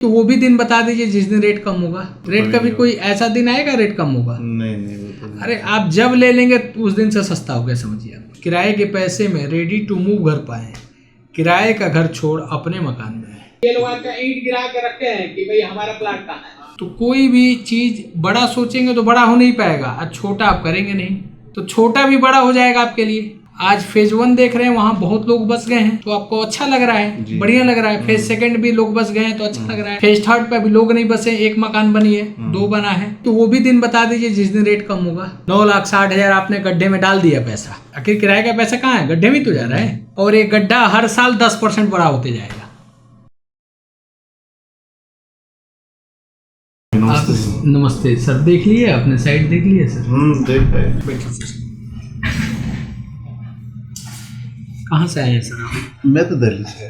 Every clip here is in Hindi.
तो वो भी दिन बता दीजिए जिस दिन रेट कम होगा। रेट कभी कोई ऐसा दिन आएगा रेट कम होगा? नहीं वो तो नहीं। अरे आप जब ले लेंगे तो उस दिन से सस्ता हो गया, समझिए आप। किराए के पैसे में रेडी टू मूव घर पाए, किराए का घर छोड़ अपने मकान में है। ये लोग आपका ईंट गिरा के रखते हैं कि भाई हमारा प्लाट कहाँ है। तो कोई भी चीज बड़ा सोचेंगे तो बड़ा हो नहीं पाएगा, और छोटा आप करेंगे नहीं तो छोटा भी बड़ा हो जाएगा आपके लिए। आज फेज 1 देख रहे हैं, वहाँ बहुत लोग बस गए हैं तो आपको अच्छा लग रहा है, बढ़िया लग रहा है। फेज 2 भी लोग बस गए हैं तो अच्छा लग रहा है। फेज 3 पे भी लोग नहीं बसे, एक मकान बनी है, 2 बना है। तो वो भी दिन बता दीजिए जिस दिन रेट कम होगा। 9,60,000 आपने गड्ढे में डाल दिया पैसा, आखिर किराए का पैसा कहाँ है? गड्ढे में तो जा रहा है, और एक गड्ढा हर साल 10% बड़ा होते जाएगा। नमस्ते सर, देख लिए आपने? साइड देख लिए सर? देख पाए। बैठिए सर। कहाँ से आए हैं सर आप? मैं तो दिल्ली से।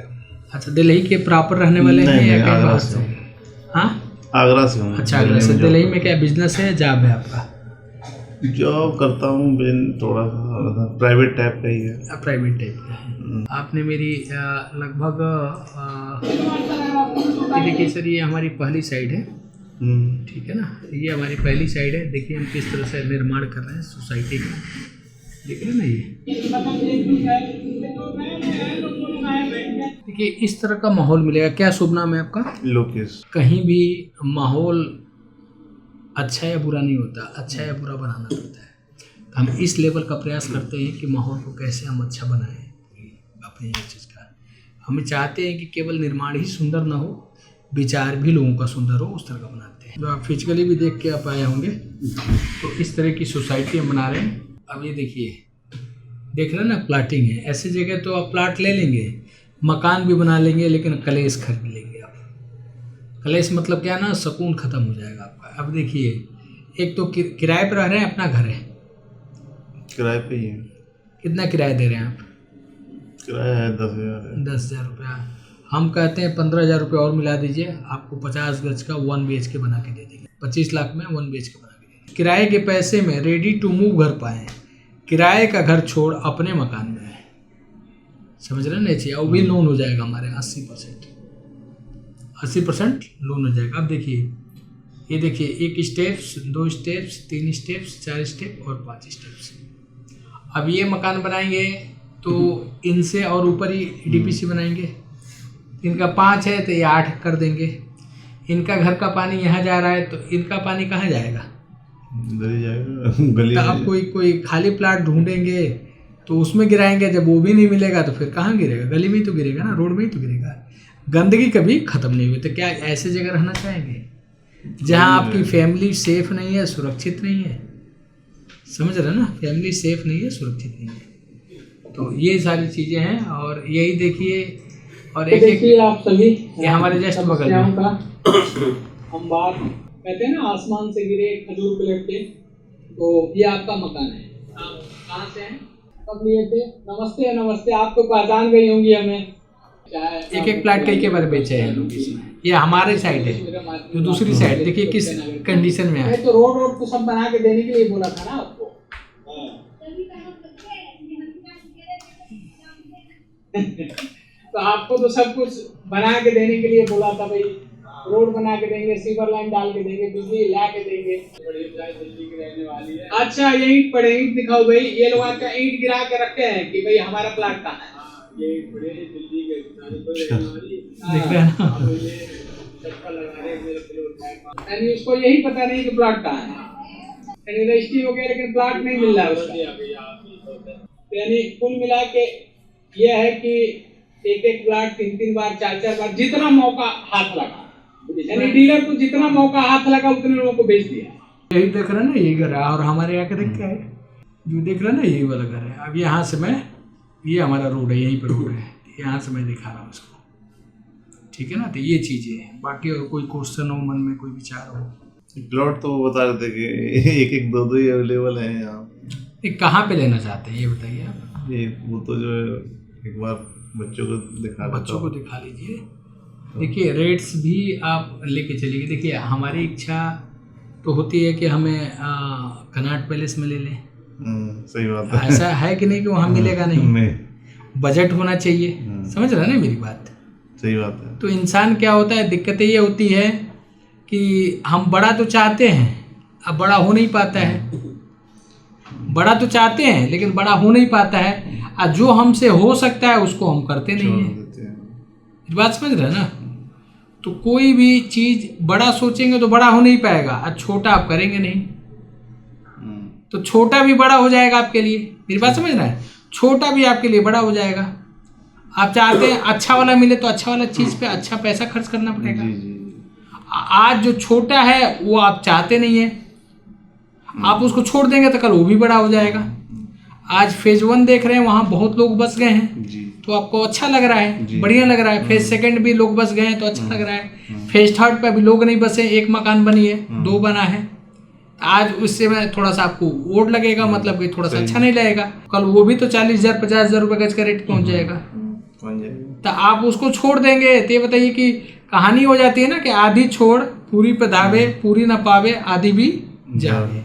अच्छा, दिल्ली के प्रॉपर रहने वाले हैं या कहीं बाहर से? हाँ, आगरा से हूँ। अच्छा, आगरा से। दिल्ली में क्या बिजनेस है, जॉब है आपका? जॉब करता हूँ, थोड़ा सा प्राइवेट टाइप का ही है। प्राइवेट टाइप का है। आपने मेरी लगभग देखिए सर, ये हमारी पहली साइड है, ठीक है ना? ये हमारी पहली साइड है। देखिए हम किस तरह से निर्माण कर रहे हैं सोसाइटी का, देख रहे हैं ना? ये देखिए इस तरह का माहौल मिलेगा। क्या शुभ नाम है आपका? लोकेश। कहीं भी माहौल अच्छा या बुरा नहीं होता, अच्छा या बुरा बनाना पड़ता है। हम इस लेवल का प्रयास करते हैं कि माहौल को कैसे हम अच्छा बनाएं अपनी ये चीज़ का। हम चाहते हैं कि केवल निर्माण ही सुंदर ना हो, विचार भी लोगों का सुंदर हो, उस तरह का बनाते हैं। तो आप फिजिकली भी देख के आप आए होंगे। तो इस तरह की सोसाइटी हम बना रहे हैं। अब ये देखिए, देख रहे हैं ना, प्लाटिंग है। ऐसी जगह तो आप प्लाट ले लेंगे, मकान भी बना लेंगे, लेकिन कलेश खरीद लेंगे आप। कलेश मतलब क्या ना, सुकून खत्म हो जाएगा आपका। अब देखिए, एक तो किराए पर रह रहे हैं, अपना घर है, किराए पे ही है। कितना किराया दे रहे हैं आप? किराया है 10,000। 10,000 रुपया। हम कहते हैं 15,000 रुपया और मिला दीजिए, आपको 50 गज का 1 BHK बना के दे देंगे। 25 लाख में 1 BHK बना के दे देंगे। किराए के पैसे में रेडी टू मूव घर पाए, किराए का घर छोड़ अपने मकान में है। समझ रहे ना? चाहिए, और भी लोन हो जाएगा हमारे 80% लोन हो जाएगा। अब देखिए, ये देखिए, 1 स्टेप्स, 2 स्टेप्स, 3 स्टेप्स, 4 स्टेप और 5 स्टेप्स। अब ये मकान बनाएंगे तो इनसे और ऊपर ही DPC बनाएंगे। इनका 5 है तो ये 8 कर देंगे। इनका घर का पानी यहाँ जा रहा है तो इनका पानी कहाँ जाएगा? गली। तो आप कोई खाली प्लाट ढूंढेंगे तो उसमें गिराएंगे। जब वो भी नहीं मिलेगा तो फिर कहाँ गिरेगा? गली में ही तो गिरेगा ना, रोड में ही तो गिरेगा। गंदगी कभी खत्म नहीं हुई। तो क्या ऐसे जगह रहना चाहेंगे जहाँ आपकी फैमिली सेफ नहीं है, सुरक्षित नहीं है? समझ रहे ना? फैमिली सेफ नहीं है, सुरक्षित नहीं है। तो ये सारी चीज़ें हैं। और यही देखिए, और एक देखिए आप सभी, ये हमारे जस्ट बगल में का हम बात कहते हैं ना, आसमान से गिरे खजूर पे लटके। तो ये आपका मकान है। आप कहाँ से हैं? कब लिए थे? नमस्ते नमस्ते। आपको पहचान गई होंगी हमें। एक प्लाट कई के बार बेचे हैं लोग इसमें। ये हमारे साइड है, जो दूसरी साइड देखिए किस कंडीशन में है। तो रोड तो सब बना के देने के लिए बोला था ना आपको। तो आपको तो सब कुछ बना के देने के लिए बोला था भाई। रोड बना के देंगे, सीवर लाइन डाल के देंगे, बिजली ला के देंगे। दिल्ली की रहने वाली है। अच्छा, ये ईंट पड़े, ईंट दिखाओ भाई। ये लोग आपका ईंट गिरा के रखते हैं कि भाई हमारा प्लाट कहाँ है। ये बड़े दिल्ली के दिख रहे हैं ना, यानी उसको यही पता नहीं कि प्लाट कहाँ है। यानी रजिस्ट्री हो गया लेकिन प्लाट नहीं मिल रहा है उसका। यानी कुल मिला के ये है कि एक प्लाट 3 बार 4 बार जितना मौका हाथ लगा, यानी डीलर को जितना मौका हाथ लगा उतने लोगों को बेच दिया। यही देख रहे हैं ना, यही घर है। और हमारे यहाँ के देख क्या है, जो देख रहे हैं ना, यही वाला घर है। अब यहाँ से मैं, ये हमारा रोड है, यहीं पर रोड है, यहाँ से मैं दिखा रहा हूँ इसको, ठीक है ना? तो ये चीज़ें हैं। बाकी और कोई क्वेश्चन हो मन में, कोई विचार हो? प्लॉट तो बता रहे थे कि 1-1, 2-2 ही अवेलेबल है यहाँ। ये कहाँ पे लेना चाहते हैं ये बताइए आप। ये वो तो जो है, एक बार बच्चों को दिखा लीजिए। देखिए रेट्स भी आप लेके चलिए। देखिए हमारी इच्छा तो होती है कि हमें कनॉट पैलेस में ले लें। सही बात है। ऐसा है कि नहीं कि वहाँ मिलेगा नहीं, बजट होना चाहिए। समझ रहे हैं ना मेरी बात? सही बात है। तो इंसान क्या होता है, दिक्कतें ये होती है कि हम बड़ा तो चाहते हैं, अब बड़ा हो नहीं पाता है। बड़ा तो चाहते हैं लेकिन बड़ा हो नहीं पाता है, और जो हमसे हो सकता है उसको हम करते नहीं छोड़ हैं। देते हैं। बात समझ रहे हैं ना? तो कोई भी चीज़ बड़ा सोचेंगे तो बड़ा हो नहीं पाएगा, और छोटा आप करेंगे नहीं तो छोटा भी बड़ा हो जाएगा आपके लिए। मेरी बात समझ रहे हैं? छोटा भी आपके लिए बड़ा हो जाएगा। आप चाहते हैं अच्छा वाला मिले तो अच्छा वाला चीज़ पे अच्छा पैसा खर्च करना पड़ेगा। जी जी। आज जो छोटा है वो आप चाहते नहीं है, आप उसको छोड़ देंगे तो कल वो भी बड़ा हो जाएगा। आज फेज 1 देख रहे हैं, वहाँ बहुत लोग बस गए हैं जी तो आपको अच्छा लग रहा है, जी। बढ़िया लग रहा है। फेज 2 भी लोग बस गए हैं तो अच्छा लग रहा है। फेज 3 पे भी लोग नहीं बसे, 1 मकान बनी है, 2 बना है। आज उससे में थोड़ा सा आपको वोट लगेगा, मतलब कि थोड़ा सा अच्छा नहीं लगेगा। कल वो भी तो 40,000 50,000 रुपये गज का रेट पहुंच जाएगा, तो आप उसको छोड़ देंगे। तो ये बताइए कि कहानी हो जाती है ना कि आधी छोड़ पूरी पे दावे, पूरी ना पावे आधी भी जावे।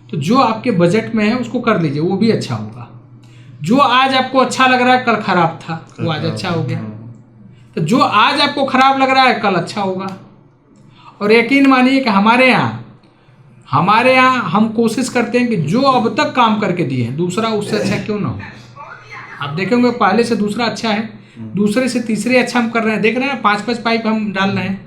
तो जो आपके बजट में है उसको कर लीजिए, वो भी अच्छा होगा। जो आज आपको अच्छा लग रहा है कल खराब था, वो आज अच्छा हो गया। तो जो आज आपको खराब लग रहा है कल अच्छा होगा। और यकीन मानिए कि हमारे यहाँ हम कोशिश करते हैं कि जो अब तक काम करके दिए हैं दूसरा उससे अच्छा क्यों ना हो। आप देखेंगे पहले से दूसरा अच्छा है, दूसरे से तीसरे अच्छा हम कर रहे हैं। देख रहे हैं 5-5 पाइप हम डाल रहे हैं,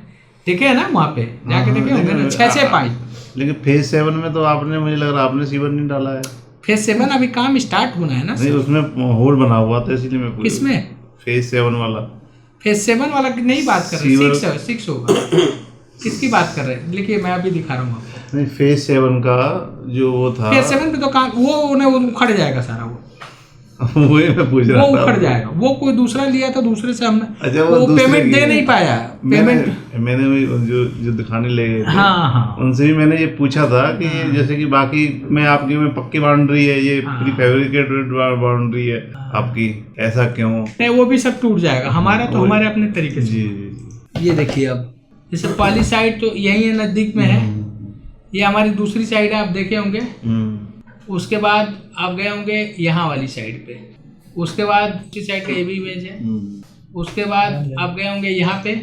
देखे है ना वहाँ पे जाके देखे होंगे ना, 6-6 पाइप। लेकिन फेज 7 में तो आपने, मुझे लग रहा है आपने सीवर नहीं डाला है। फेज 7 अभी काम स्टार्ट होना है ना। नहीं, उसमें होल बना हुआ था इसीलिए मैं पूछ। किसमें? फेज 7 वाला। फेज 7 वाला की नहीं बात कर रहे, सीवर- 6 होगा। किसकी बात कर रहे हैं? देखिए मैं अभी दिखा रहा हूँ आपको। नहीं, फेज 7 का जो वो था, फेज 7 पे तो काम वो उखड़ जाएगा सारा, वही मैं पूछ वो रहा था। उखड़ जाएगा। वो कोई दूसरा लिया था, दूसरे से हमने अच्छा, वो दूसरे पेमेंट की दे है। नहीं पाया। पेमेंट मैंने वही जो दिखाने ले गए थे, हाँ उनसे भी मैंने ये पूछा था कि जैसे कि बाकी में आपकी में पक्की बाउंड्री है, ये प्री फैब्रिकेटेड बाउंड्री है आपकी, ऐसा क्यों? नहीं, वो भी सब टूट जाएगा। हमारा तो हमारे अपने तरीके से। जी जी। ये देखिए, अब जैसे पहली साइड तो यही है, नज़दीक में है। ये हमारी दूसरी साइड है, आप देखे होंगे। उसके बाद आप गए होंगे यहाँ वाली साइड पे, उसके बाद दूसरी साइड का ये भी इमेज है। उसके बाद आप गए होंगे यहाँ पे,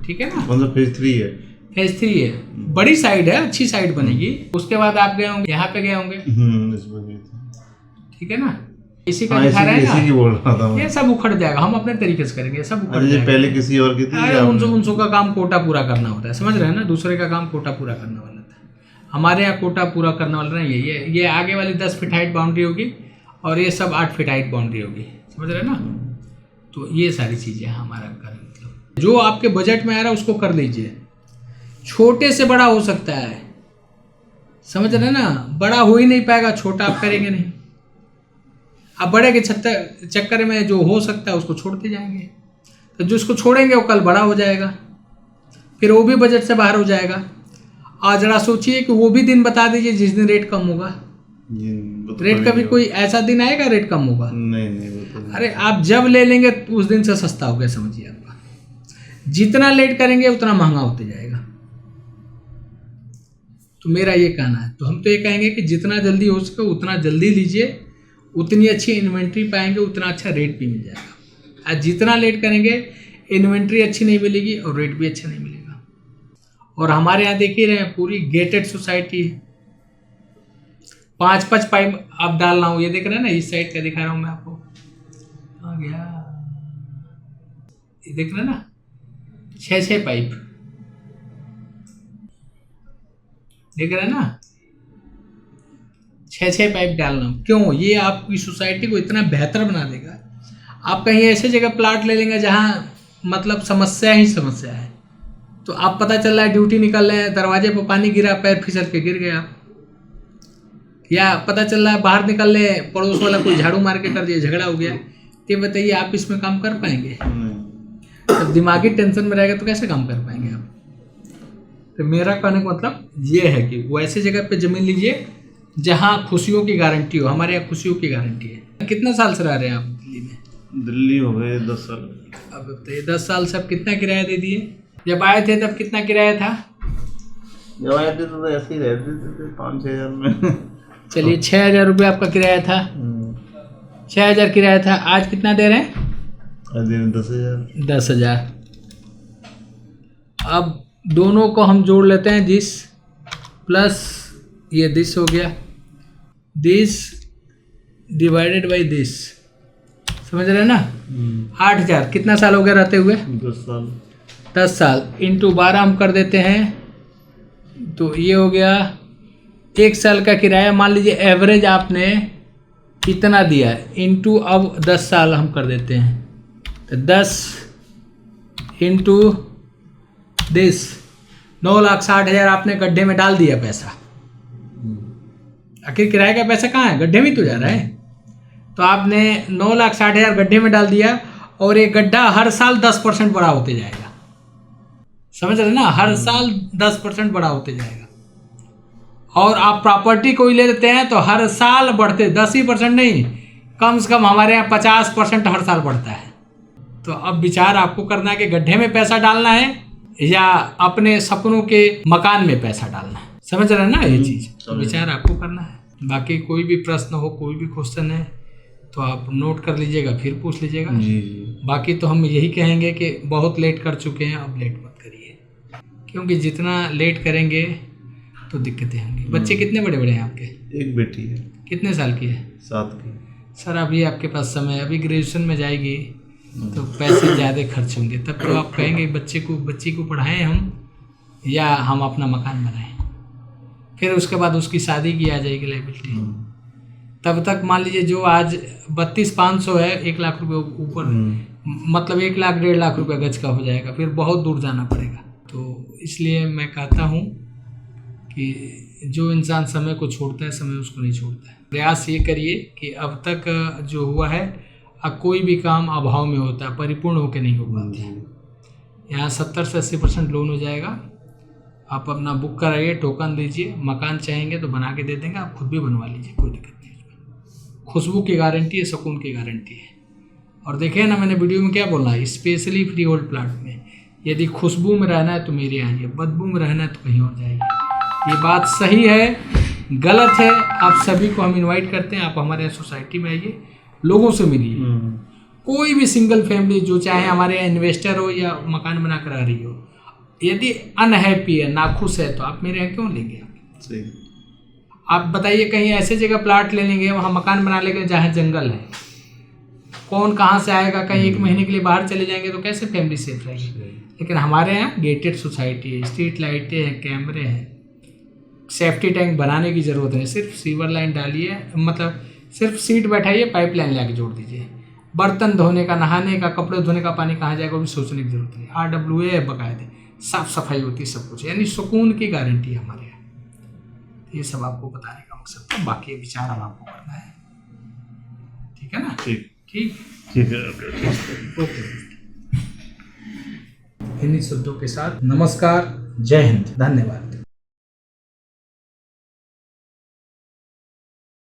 ठीक है ना। कौन सा फेज 3 है? फेज 3 है, बड़ी साइड है, अच्छी साइड बनेगी। उसके बाद आप गए होंगे यहाँ पे, गए होंगे, ठीक है ना। इसी का दिखा रहे हैं इसी की बोल रहा था मैं। ये सब उखड़ जाएगा, हम अपने तरीके से करेंगे, सब उखड़ अच्छा, जाएगा। पहले किसी और की थी? अरे उनसों का काम कोटा पूरा करना होता है, समझ रहे हैं ना। दूसरे का काम कोटा पूरा करने वाला था, हमारे यहाँ कोटा पूरा करने वाला नहीं है। ये आगे वाली 10 फीट हाइट बाउंड्री होगी और ये सब 8 फीट हाइट बाउंड्री होगी, समझ रहे हैं ना। तो ये सारी चीज़ें हमारा कर, मतलब जो आपके बजट में आ रहा है उसको कर लीजिए। छोटे से बड़ा हो सकता है, समझ रहे हैं ना। बड़ा हो ही नहीं पाएगा, छोटा आप करेंगे नहीं। अब बड़े के चक्कर में जो हो सकता है उसको छोड़ते जाएंगे, तो जिसको छोड़ेंगे वो कल बड़ा हो जाएगा, फिर वो भी बजट से बाहर हो जाएगा। और जरा सोचिए कि वो भी दिन बता दीजिए जिस दिन रेट कम होगा। रेट का भी कोई ऐसा दिन आएगा रेट कम होगा? नहीं वो तो। अरे आप जब ले लेंगे उस दिन से सस्ता हो गया, समझिए। आपका जितना लेट करेंगे उतना महंगा होते जाएगा। तो मेरा ये कहना है, तो हम तो ये कहेंगे कि जितना जल्दी हो सके उतना जल्दी लीजिए, उतनी अच्छी इन्वेंट्री पाएंगे, उतना अच्छा रेट भी मिल जाएगा। आज जितना लेट करेंगे इन्वेंट्री अच्छी नहीं मिलेगी और रेट भी अच्छा नहीं मिलेगा। और हमारे यहाँ देख ही रहे हैं, पूरी गेटेड सोसाइटी है। 5-5 पाइप आप डाल रहा हूँ, ये देख रहे हैं ना, इस साइड का दिखा रहा हूँ मैं आपको। आ गया, ये देख रहे हैं ना, 6-6 पाइप देख रहे हैं ना, 6-6 पाइप डालना। क्यों? ये आपकी सोसाइटी को इतना बेहतर बना देगा। आप कहीं ऐसे जगह प्लाट ले लेंगे जहाँ मतलब समस्या ही समस्या है, तो आप पता चल रहा है ड्यूटी निकल रहे हैं, दरवाजे पर पानी गिरा, पैर फिसल के गिर गया, या पता चल रहा है बाहर निकल रहे पड़ोस वाला कोई झाड़ू मार के कर दिया, झगड़ा हो गया। तो बताइए आप इसमें काम कर पाएंगे? जब दिमागी टेंशन में रहेगा तो कैसे काम कर पाएंगे आप? तो मेरा कहने का मतलब ये है कि वो ऐसी जगह पे ज़मीन लीजिए जहाँ खुशियों की गारंटी हो। हमारे यहाँ खुशियों की गारंटी है। कितना साल से रह रहे हैं आप दिल्ली में? दिल्ली हो गए 10 साल। अब बताइए 10 साल से आप कितना किराया दे दिए? जब आए थे तब कितना किराया था? जब आए थे तो ऐसे ही रहते थे 5-6 हज़ार में। चलिए 6,000 रुपये आपका किराया था, 6,000 किराया था। आज कितना दे रहे हैं? दिन 10,000। 10,000। अब दोनों को हम जोड़ लेते हैं, दिस प्लस ये दिस हो गया, दिस डिवाइडेड बाई दिस, समझ रहे हैं ना। 8,000 कितना साल हो गया रहते हुए? 10 साल। 10 साल इंटू 12 हम कर देते हैं, तो ये हो गया 1 साल का किराया। मान लीजिए एवरेज आपने इतना दिया है, इंटू अब 10 साल हम कर देते हैं, तो 10 इंटू दिस 9,60,000 आपने गड्ढे में डाल दिया पैसा। आखिर किराए का पैसा कहाँ है? गड्ढे में तो जा रहा है। तो आपने 9,60,000 गड्ढे में डाल दिया, और ये गड्ढा हर साल 10% बड़ा होते जाएगा, समझ रहे ना, हर साल 10% बड़ा होते जाएगा। और आप प्रॉपर्टी कोई ले लेते हैं तो हर साल बढ़ते, 10% नहीं, कम से कम हमारे यहाँ 50% हर साल बढ़ता है। तो अब विचार आपको करना है कि गड्ढे में पैसा डालना है या अपने सपनों के मकान में पैसा डालना है, समझ रहे हैं ना ये चीज़। तो विचार आपको करना है। बाकी कोई भी प्रश्न हो, कोई भी क्वेश्चन है तो आप नोट कर लीजिएगा, फिर पूछ लीजिएगा। जी। बाकी तो हम यही कहेंगे कि बहुत लेट कर चुके हैं, अब लेट मत करिए, क्योंकि जितना लेट करेंगे तो दिक्कतें होंगी। बच्चे कितने बड़े बड़े हैं आपके? एक बेटी है। कितने साल की है? 7 की। सर अभी आपके पास समय है, अभी ग्रेजुएशन में जाएगी तो पैसे ज़्यादा खर्च होंगे, तब तो आप कहेंगे बच्ची को पढ़ाएं हम या हम अपना मकान बनाएं। फिर उसके बाद उसकी शादी की आ जाएगी लाइबिलिटी। तब तक मान लीजिए जो आज 32,500 है, 1 लाख रुपये ऊपर, मतलब 1 लाख 1.5 लाख रुपये गज का हो जाएगा, फिर बहुत दूर जाना पड़ेगा। तो इसलिए मैं कहता हूँ कि जो इंसान समय को छोड़ता है, समय उसको नहीं छोड़ता है। प्रयास ये करिए कि अब तक जो हुआ है, अब कोई भी काम अभाव में होता है, परिपूर्ण होकर नहीं हो पाते हैं। यहाँ 70 से 80% लोन हो जाएगा। आप अपना बुक कराइए, टोकन दीजिए, मकान चाहेंगे तो बना के दे देंगे, आप खुद भी बनवा लीजिए, कोई दिक्कत नहीं है। खुशबू की गारंटी है, सुकून की गारंटी है। और देखिए ना, मैंने वीडियो में क्या बोला, स्पेशली फ्री होल्ड प्लाट में यदि खुशबू में रहना है तो मेरे यहाँ आइए, बदबू में रहना है तो कहीं और जाइए। ये बात सही है, गलत है, आप सभी को हम इनवाइट करते हैं, आप हमारे यहाँ सोसाइटी में आइए, लोगों से मिलिए। कोई भी सिंगल फैमिली जो चाहे हमारे यहाँ इन्वेस्टर हो या मकान बना कर आ रही हो, यदि अनहैप्पी है, नाखुश है, तो आप मेरे यहाँ क्यों लेंगे? सही। आप बताइए, कहीं ऐसे जगह प्लाट ले लेंगे, वहाँ मकान बना लेंगे जहाँ जंगल है, कौन कहाँ से आएगा? कहीं 1 महीने के लिए बाहर चले जाएंगे तो कैसे फैमिली सेफ रहेगी? लेकिन हमारे यहाँ गेटेड सोसाइटी है, स्ट्रीट लाइटें हैं, कैमरे हैं, सेफ्टी टैंक बनाने की ज़रूरत नहीं, सिर्फ सीवर लाइन डालिए, मतलब सिर्फ सीट बैठाइए, पाइप लाइन ला के जोड़ दीजिए। बर्तन धोने का, नहाने का, कपड़े धोने का पानी कहाँ जाएगा वो भी सोचने की जरूरत नहीं। RWA है बाकायदे, साफ सफाई होती है, सब कुछ, यानी सुकून की गारंटी है हमारे यहाँ। ये सब आपको बताने का मकसद था, बाकी विचार अब आपको करना है, ठीक है ना? ठीक ठीक है। ओके। इन्हीं शब्दों के साथ नमस्कार, जय हिंद, धन्यवाद।